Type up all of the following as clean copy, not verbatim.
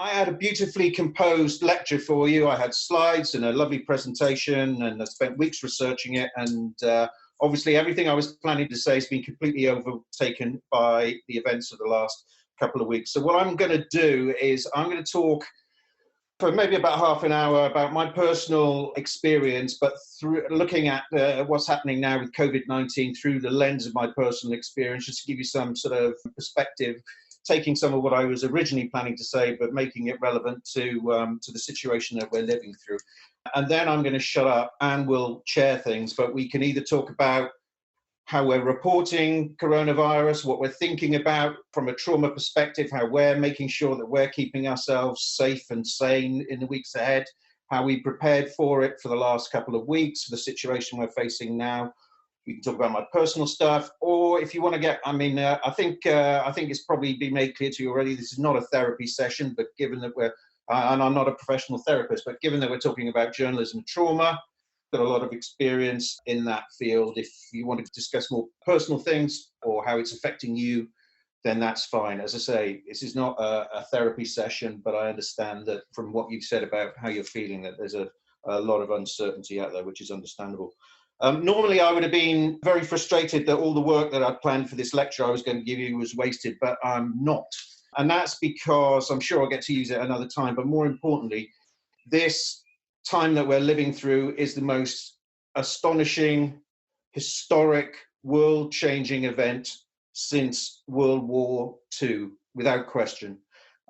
I had a beautifully composed lecture for you. I had slides and a lovely presentation, and I spent weeks researching it. And obviously, everything I was planning to say has been completely overtaken by the events of the last couple of weeks. So what I'm going to do is I'm going to talk for maybe about half an hour about my personal experience, but through looking at what's happening now with COVID-19 through the lens of my personal experience, just to give you some sort of perspective, taking some of what I was originally planning to say, but making it relevant to the situation that we're living through. And then I'm going to shut up and we'll share things, but we can either talk about how we're reporting coronavirus, what we're thinking about from a trauma perspective, how we're making sure that we're keeping ourselves safe and sane in the weeks ahead, how we prepared for it for the last couple of weeks, for the situation we're facing now. We can talk about my personal stuff, or if you want to get, I think it's probably been made clear to you already, this is not a therapy session, but given that and I'm not a professional therapist, but given that we're talking about journalism trauma, got a lot of experience in that field. If you want to discuss more personal things or how it's affecting you, then that's fine. As I say, this is not a therapy session, but I understand that from what you've said about how you're feeling, that there's a lot of uncertainty out there, which is understandable. Normally, I would have been very frustrated that all the work that I'd planned for this lecture I was going to give you was wasted, but I'm not. And that's because I'm sure I'll get to use it another time, but more importantly, this time that we're living through is the most astonishing, historic, world-changing event since World War II, without question.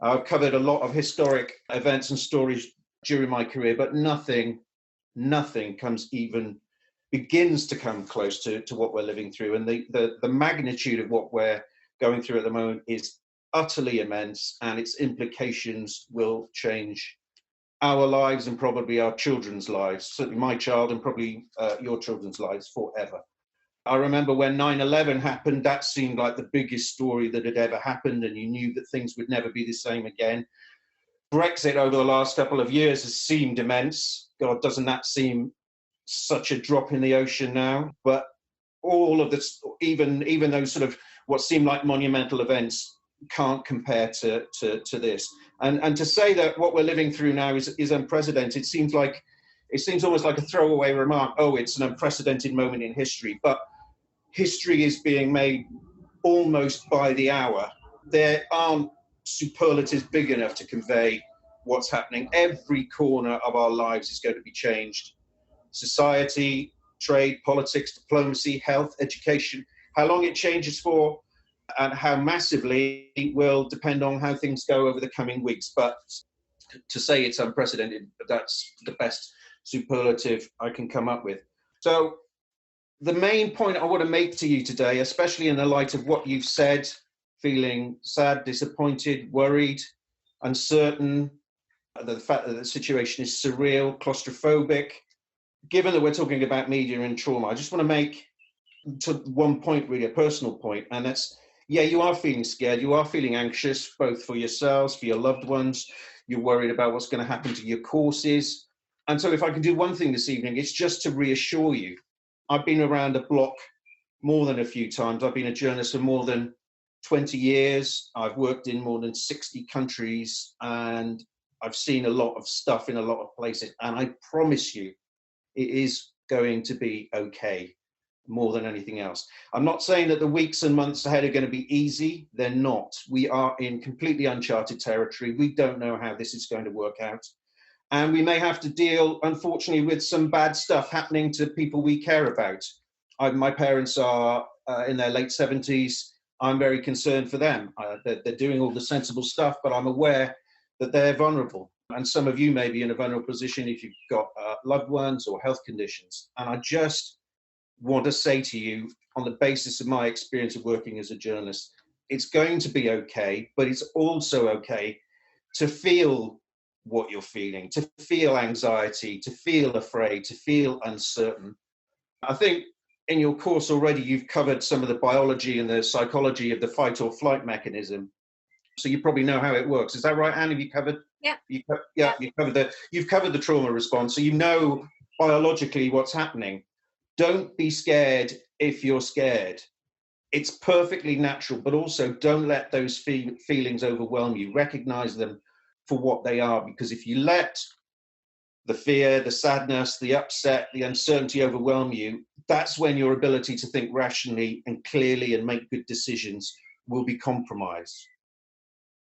I've covered a lot of historic events and stories during my career, but nothing begins to come close to what we're living through. And the magnitude of what we're going through at the moment is utterly immense, and its implications will change our lives and probably our children's lives, certainly my child and probably your children's lives forever. I remember when 9/11 happened, that seemed like the biggest story that had ever happened, and you knew that things would never be the same again. Brexit over the last couple of years has seemed immense. God, doesn't that seem such a drop in the ocean now? But all of this, even those sort of what seem like monumental events, can't compare to this. And to say that what we're living through now is unprecedented seems almost like a throwaway remark. Oh, it's an unprecedented moment in history. But history is being made almost by the hour. There aren't superlatives big enough to convey what's happening. Every corner of our lives is going to be changed. Society, trade, politics, diplomacy, health, education. How long it changes for and how massively will depend on how things go over the coming weeks. But to say it's unprecedented, that's the best superlative I can come up with. So the main point I want to make to you today, especially in the light of what you've said, feeling sad, disappointed, worried, uncertain, the fact that the situation is surreal, claustrophobic, given that we're talking about media and trauma, I just want to make to one point, really a personal point, and that's, yeah, you are feeling scared, you are feeling anxious, both for yourselves, for your loved ones, you're worried about what's going to happen to your courses. And so if I can do one thing this evening, it's just to reassure you. I've been around the block more than a few times. I've been a journalist for more than 20 years. I've worked in more than 60 countries, and I've seen a lot of stuff in a lot of places. And I promise you, it is going to be okay. More than anything else. I'm not saying that the weeks and months ahead are going to be easy. They're not. We are in completely uncharted territory. We don't know how this is going to work out. And we may have to deal, unfortunately, with some bad stuff happening to people we care about. My parents are in their late 70s. I'm very concerned for them. They're doing all the sensible stuff, but I'm aware that they're vulnerable. And some of you may be in a vulnerable position if you've got loved ones or health conditions. And I just want to say to you, on the basis of my experience of working as a journalist, it's going to be okay, but it's also okay to feel what you're feeling, to feel anxiety, to feel afraid, to feel uncertain. I think in your course already, you've covered some of the biology and the psychology of the fight or flight mechanism. So you probably know how it works. Is that right, Anne? Have you covered? Yeah. You've covered the trauma response. So you know biologically what's happening. Don't be scared if you're scared. It's perfectly natural, but also don't let those feelings overwhelm you. Recognize them for what they are. Because if you let the fear, the sadness, the upset, the uncertainty overwhelm you, that's when your ability to think rationally and clearly and make good decisions will be compromised.